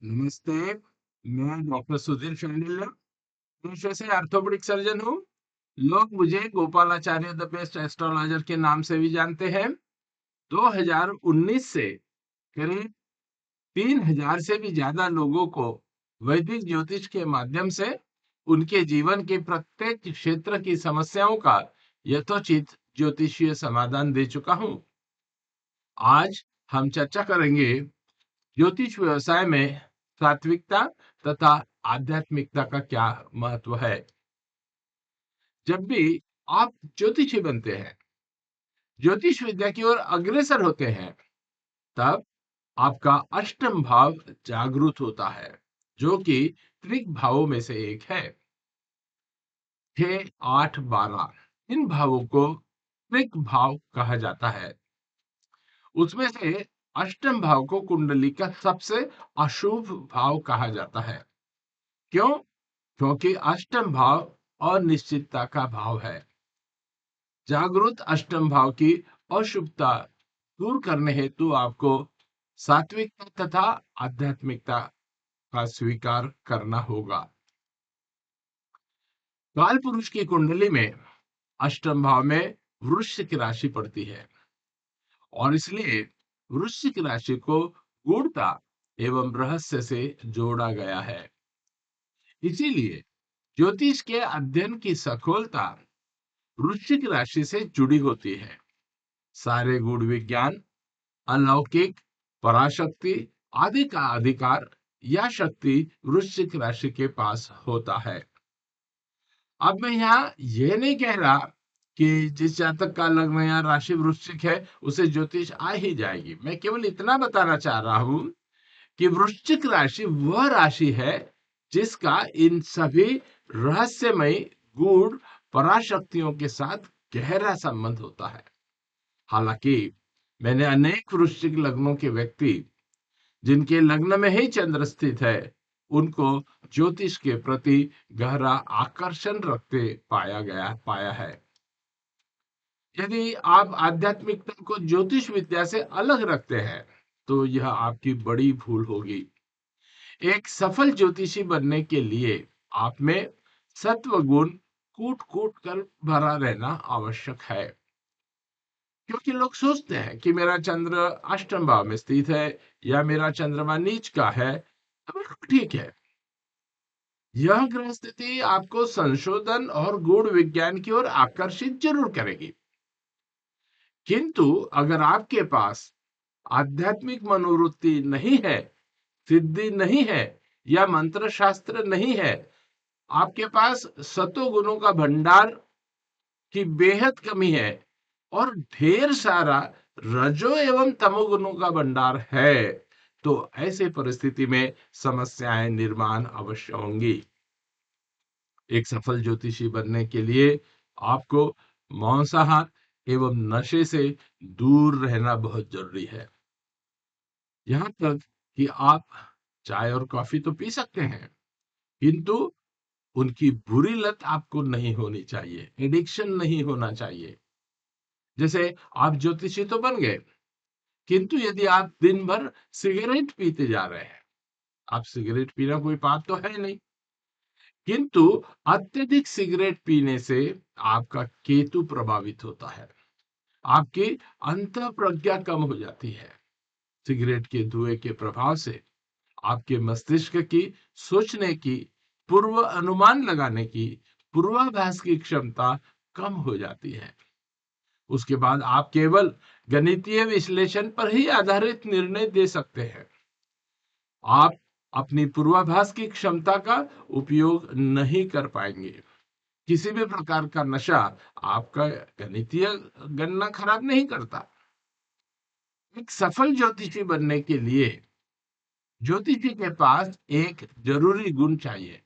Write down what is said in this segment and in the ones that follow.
नमस्ते। मैं डॉक्टर सुधीर शांडिल्य पेशे से ऑर्थोपेडिक सर्जन हूँ। लोग मुझे गोपालाचार्य द बेस्ट एस्ट्रोलॉजर के नाम से भी जानते हैं। 2019 से करीब 3000 से भी ज्यादा लोगों को वैदिक ज्योतिष के माध्यम से उनके जीवन के प्रत्येक क्षेत्र की समस्याओं का यथोचित ज्योतिषीय समाधान दे चुका हूँ। आज हम चर्चा करेंगे ज्योतिष व्यवसाय में सात्विकता तथा आध्यात्मिकता का क्या महत्व है। जब भी आप ज्योतिषी बनते हैं, ज्योतिष विद्या की ओर अग्रसर होते हैं, तब आपका अष्टम भाव जागृत होता है, जो कि त्रिक भावों में से एक है। 6, 8, 12 इन भावों को त्रिक भाव कहा जाता है। उसमें से अष्टम भाव को कुंडली का सबसे अशुभ भाव कहा जाता है। क्यों? क्योंकि अष्टम भाव अनिश्चितता का भाव है। जागृत अष्टम भाव की अशुभता दूर करने हेतु आपको सात्विकता तथा आध्यात्मिकता का स्वीकार करना होगा। काल पुरुष की कुंडली में अष्टम भाव में वृश्चिक राशि पड़ती है और इसलिए वृश्चिक राशि को गूढ़ता एवं रहस्य से जोड़ा गया है। इसीलिए ज्योतिष के अध्ययन की सखोलता वृश्चिक राशि से जुड़ी होती है। सारे गूढ़ विज्ञान, अलौकिक, पराशक्ति आदि का अधिकार या शक्ति वृश्चिक राशि के पास होता है। अब मैं यहाँ यह नहीं कह रहा कि जिस जातक का लग्न या राशि वृश्चिक है उसे ज्योतिष आ ही जाएगी। मैं केवल इतना बताना चाह रहा हूं कि वृश्चिक राशि वह राशि है जिसका इन सभी रहस्यमय गूढ़ पराशक्तियों के साथ गहरा संबंध होता है। हालांकि मैंने अनेक वृश्चिक लग्नों के व्यक्ति जिनके लग्न में ही चंद्र स्थित है, उनको ज्योतिष के प्रति गहरा आकर्षण रखते पाया है। यदि आप आध्यात्मिकता को ज्योतिष विद्या से अलग रखते हैं, तो यह आपकी बड़ी भूल होगी। एक सफल ज्योतिषी बनने के लिए आप में सत्व गुण कूट कूट कर भरा रहना आवश्यक है। क्योंकि लोग सोचते हैं कि मेरा चंद्र अष्टम भाव में स्थित है या मेरा चंद्रमा नीच का है, तो बिल्कुल ठीक है। यह ग्रह स्थिति आपको संशोधन और गूढ़ विज्ञान की ओर आकर्षित जरूर करेगी, किंतु अगर आपके पास आध्यात्मिक मनोवृत्ति नहीं है, सिद्धि नहीं है या मंत्र शास्त्र नहीं है, आपके पास सतो गुणों का भंडार की बेहद कमी है और ढेर सारा रजो एवं तमोगुणों का भंडार है, तो ऐसे परिस्थिति में समस्याएं निर्माण अवश्य होंगी। एक सफल ज्योतिषी बनने के लिए आपको मांसाहार एवं नशे से दूर रहना बहुत जरूरी है। यहां तक कि आप चाय और कॉफी तो पी सकते हैं, किंतु उनकी बुरी लत आपको नहीं होनी चाहिए, एडिक्शन नहीं होना चाहिए। जैसे आप ज्योतिषी तो बन गए, किंतु यदि आप दिन भर सिगरेट पीते जा रहे हैं, आप सिगरेट पीना कोई पाप तो है नहीं, किंतु अत्यधिक सिगरेट पीने से आपका केतु प्रभावित होता है, आपकी अंतः प्रज्ञा कम हो जाती है। सिगरेट के धुएं के प्रभाव से आपके मस्तिष्क की सोचने की, पूर्व अनुमान लगाने की, पूर्वाभास की क्षमता कम हो जाती है। उसके बाद आप केवल गणितीय विश्लेषण पर ही आधारित निर्णय दे सकते हैं। आप अपनी पूर्वाभास की क्षमता का उपयोग नहीं कर पाएंगे। किसी भी प्रकार का नशा आपका गणितीय गणना खराब नहीं करता। एक सफल ज्योतिषी बनने के लिए ज्योतिषी के पास एक जरूरी गुण चाहिए।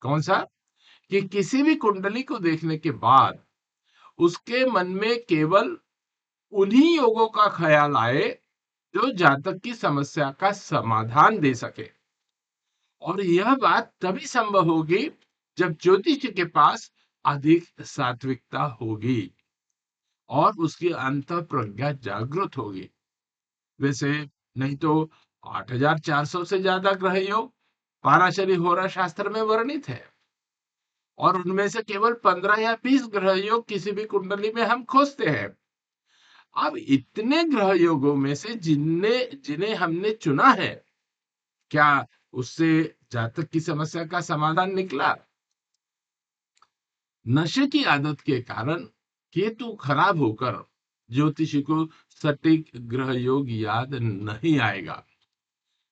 कौन सा? कि किसी भी कुंडली को देखने के बाद उसके मन में केवल उन्हीं योगों का ख्याल आए जो जातक की समस्या का समाधान दे सके। और यह बात तभी संभव होगी जब ज्योतिष के पास अधिक सात्विकता होगी और उसकी अंतः प्रज्ञा जागृत होगी। वैसे नहीं तो 8,400 से ज्यादा ग्रह योग पाराशरी होरा शास्त्र में वर्णित है, और उनमें से केवल 15 या 20 ग्रह योग किसी भी कुंडली में हम खोजते हैं। अब इतने ग्रह योगों में से जिन्हें जिन्हें हमने चुना है, क्या उससे जातक की समस्या का समाधान निकला? नशे की आदत के कारण केतु खराब होकर ज्योतिषी को सटीक ग्रह योग याद नहीं आएगा।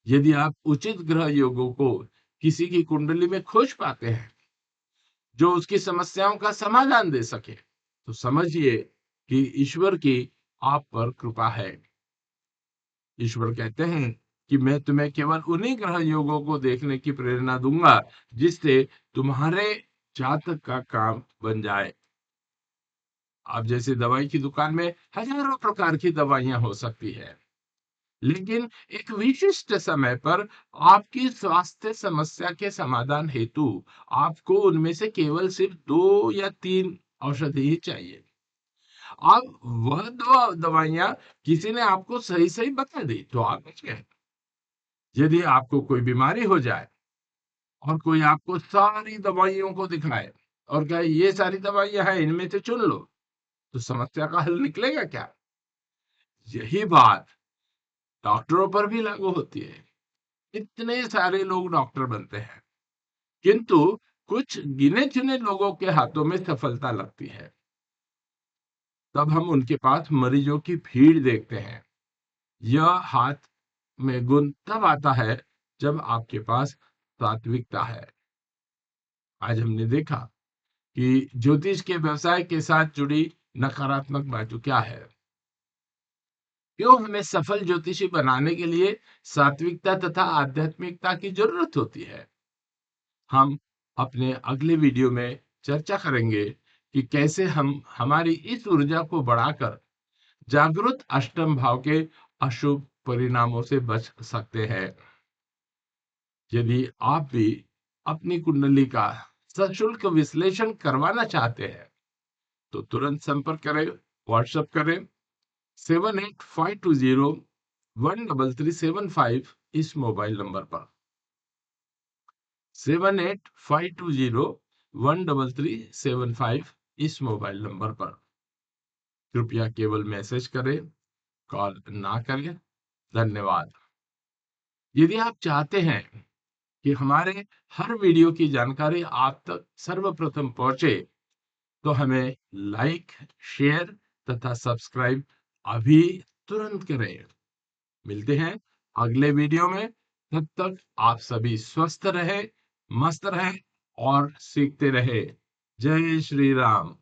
यदि आप उचित ग्रह योगों को किसी की कुंडली में खोज पाते हैं जो उसकी समस्याओं का समाधान दे सके, तो समझिए कि ईश्वर की आप पर कृपा है। ईश्वर कहते हैं कि मैं तुम्हें केवल उन्हीं ग्रह योगों को देखने की प्रेरणा दूंगा जिससे तुम्हारे जातक का काम बन जाए। आप जैसे दवाई की दुकान में हजारों प्रकार की दवाइयां हो सकती है, लेकिन एक विशिष्ट समय पर आपकी स्वास्थ्य समस्या के समाधान हेतु आपको उनमें से केवल सिर्फ 2 या 3 औषधि ही चाहिए। अब वह दो दवाइयां किसी ने आपको सही सही बता दी तो आप बच गए। यदि आपको कोई बीमारी हो जाए और कोई आपको सारी दवाइयों को दिखाए और कहे ये सारी दवाइयां हैं, इनमें से चुन लो, तो समस्या का हल निकलेगा क्या? यही बात डॉक्टरों पर भी लागू होती है। इतने सारे लोग डॉक्टर बनते हैं, किंतु कुछ गिने चुने लोगों के हाथों में सफलता लगती है। तब हम उनके पास मरीजों की भीड़ देखते हैं। यह हाथ में गुण तब आता है जब आपके पास सात्विकता है। आज हमने देखा कि ज्योतिष के व्यवसाय के साथ जुड़ी नकारात्मक बातें क्या है। क्यों हमें सफल ज्योतिषी बनाने के लिए सात्विकता तथा आध्यात्मिकता की जरूरत होती है? हम अपने अगले वीडियो में चर्चा करेंगे कि कैसे हम हमारी इस ऊर्जा को बढ़ाकर जागृत अष्टम भाव के अशुभ परिणामों से बच सकते हैं। यदि आप भी अपनी कुंडली का सशुल्क विश्लेषण करवाना चाहते हैं तो तुरंत संपर्क करें, व्हाट्सएप करें 7852013375 इस मोबाइल नंबर पर। 7852013375 इस मोबाइल नंबर पर। कृपया केवल मैसेज करें, कॉल ना करें। धन्यवाद। यदि आप चाहते हैं कि हमारे हर वीडियो की जानकारी आप तक सर्वप्रथम पहुंचे, तो हमें लाइक, शेयर तथा सब्सक्राइब अभी तुरंत करें। मिलते हैं अगले वीडियो में। तब तक आप सभी स्वस्थ रहे, मस्त रहे और सीखते रहे। जय श्री राम।